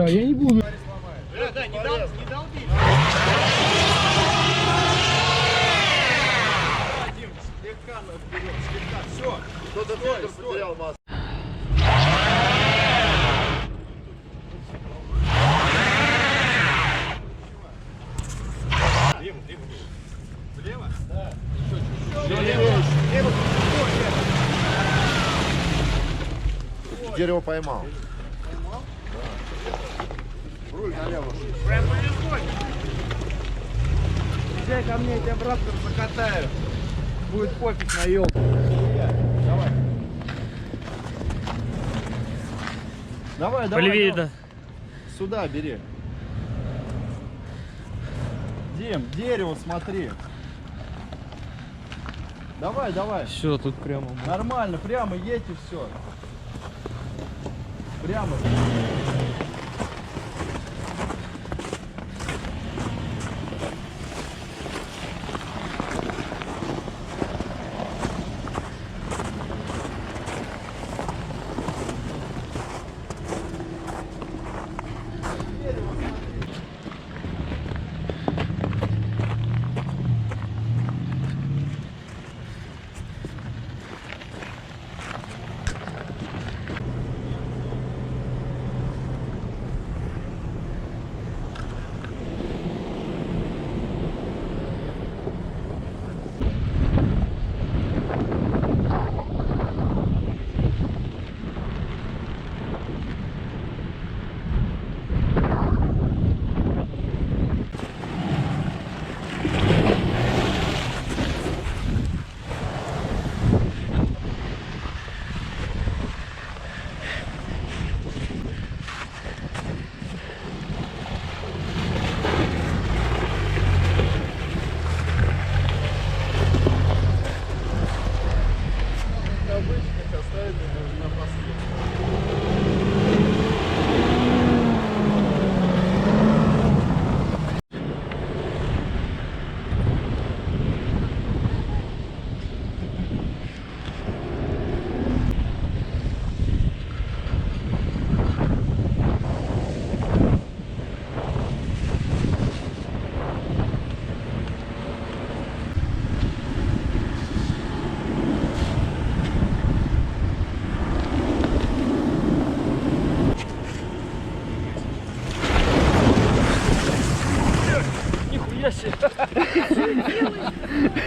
я не буду. Да, не долби. Дим, слегка вперед, слегка. Все. Кто-то тоже потерял массу. Влево? Да. Лево. Дерево поймал. Поймал? Да. Руль налево. Прям повезло. Езжай ко мне, я тебя браттер закатаю. Будет пофиг на елку. Давай. Давай, Полевее, давай. да. Сюда бери. Дим, дерево смотри. Давай, давай. Все, тут прямо. Нормально, прямо едь и все. Прямо.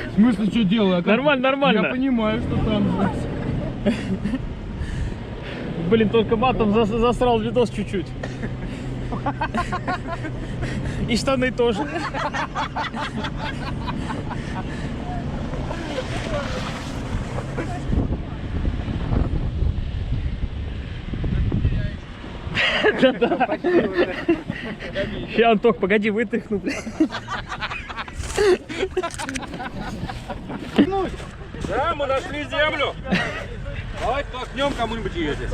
В смысле, что делаю? Нормально, нормально. Я понимаю, что там. Блин, только матом засрал видос чуть-чуть. И штаны тоже. Да-да. Сейчас, Антох, погоди, вытряхну, блядь. Да, мы нашли землю. Давайте толкнем кому-нибудь ее здесь.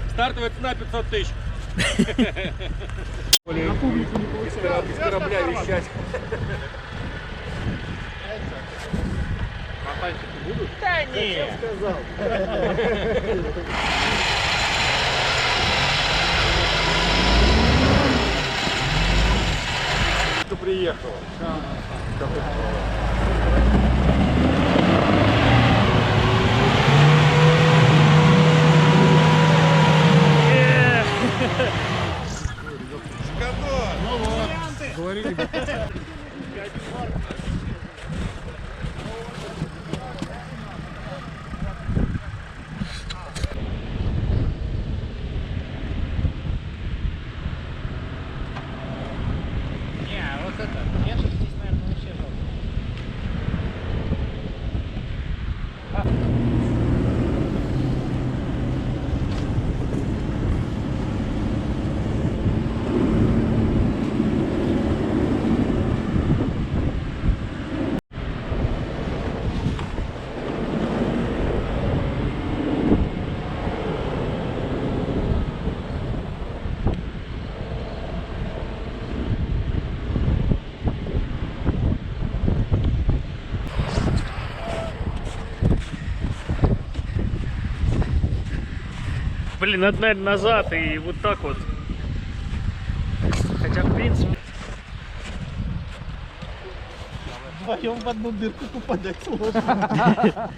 Стартовая цена 500 тысяч. На публику не получается. Без корабля вещать. Будут? Да нет. Кто приехал? Говорили бы. Блин, надо, наверное, назад и вот так вот. Хотя, в принципе... Вдвоем в одну дырку попадать сложно.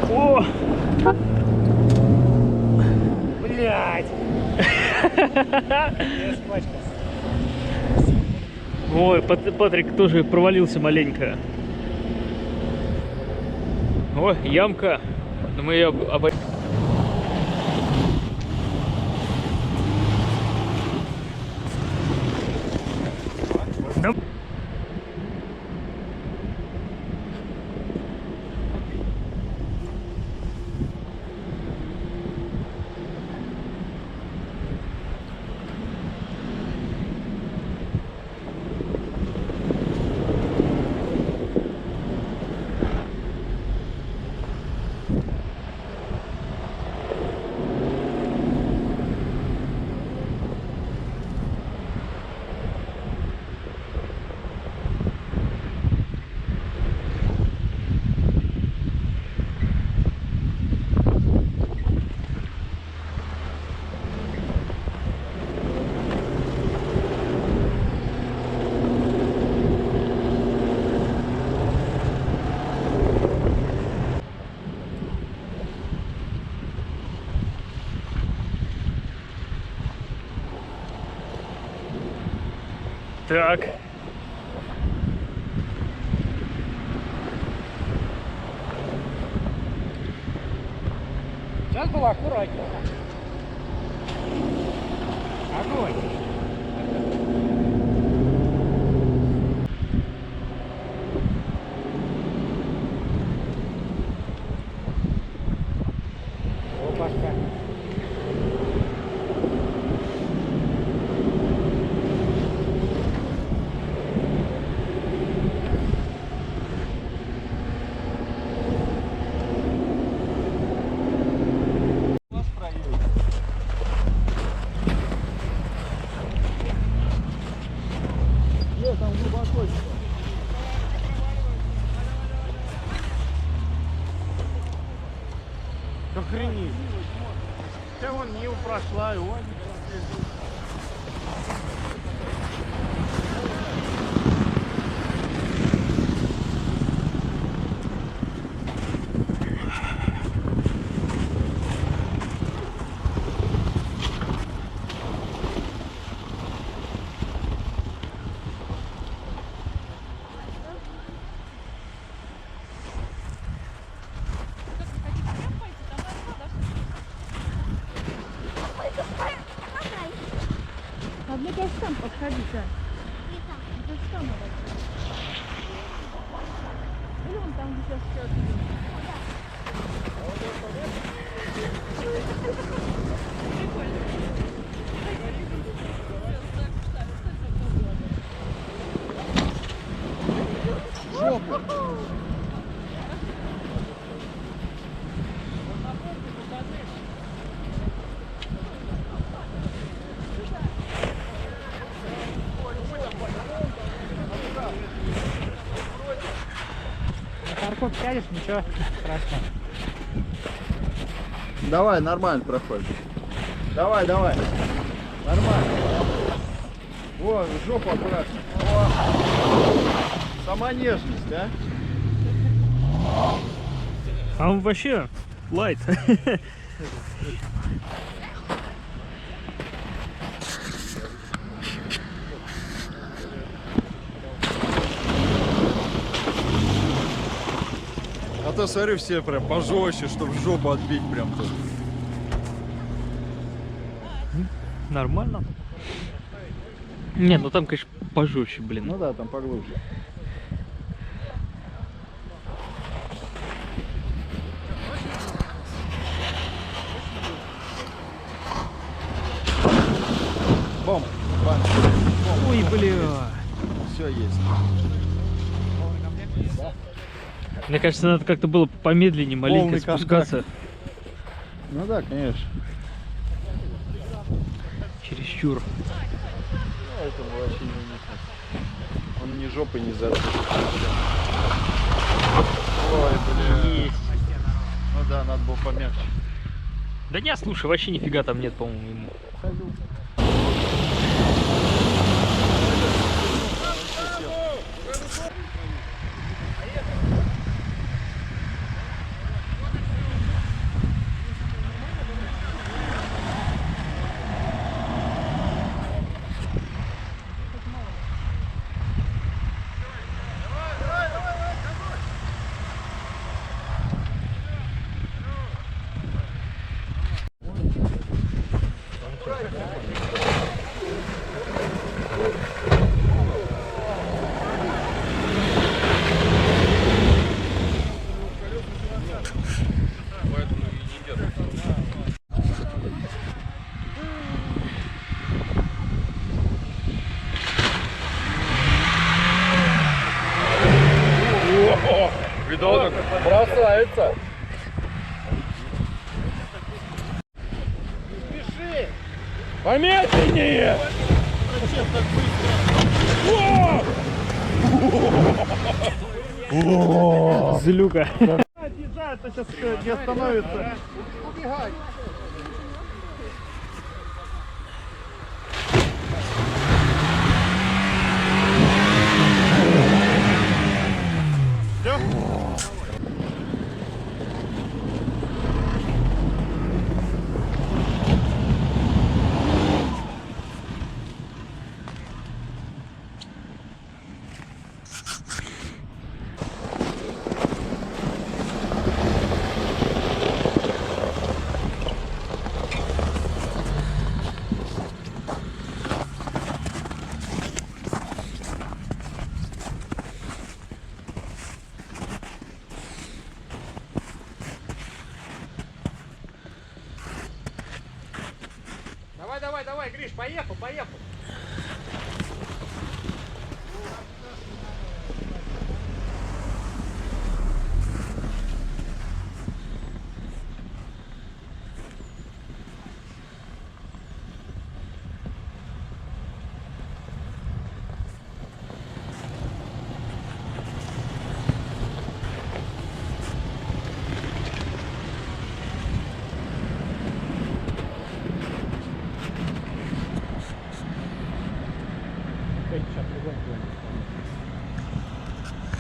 О! Блять! Ой, Патрик тоже провалился маленько. Ой, ямка. Но мы ее обойдем. Так. Сейчас было аккуратнее. Огонь. Опашка. Охренеть. Да вон Нива прошла, и он. А мне кажется, там подходи, да. Это что надо? Или вон там сейчас все. Парков сядешь, ничего страшного. Давай, нормально проходит. Давай, давай. Нормально. О, жопу аккуратно. О. Сама нежность, а? А он вообще лайт. А то смотри, все прям пожестче, чтобы жопу отбить прям тут. Нормально. Не, ну там, конечно, пожестче, блин. Ну да, там поглубже. Ой, бля. Все есть. Мне кажется, надо как-то было помедленнее, маленько Полный спускаться. Ну да, конечно. Чересчур. Это вообще не уникально. Он ни жопой не зад. Ой, бля. Есть. Ну да, надо было помягче. Да не, слушай, вообще нифига там нет, по-моему, ему. Видал, как бросается. Помедленнее! Злюка. Отъезжает-то сейчас не остановится. Убегай. Давай, Гриш, поехал.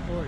Ой,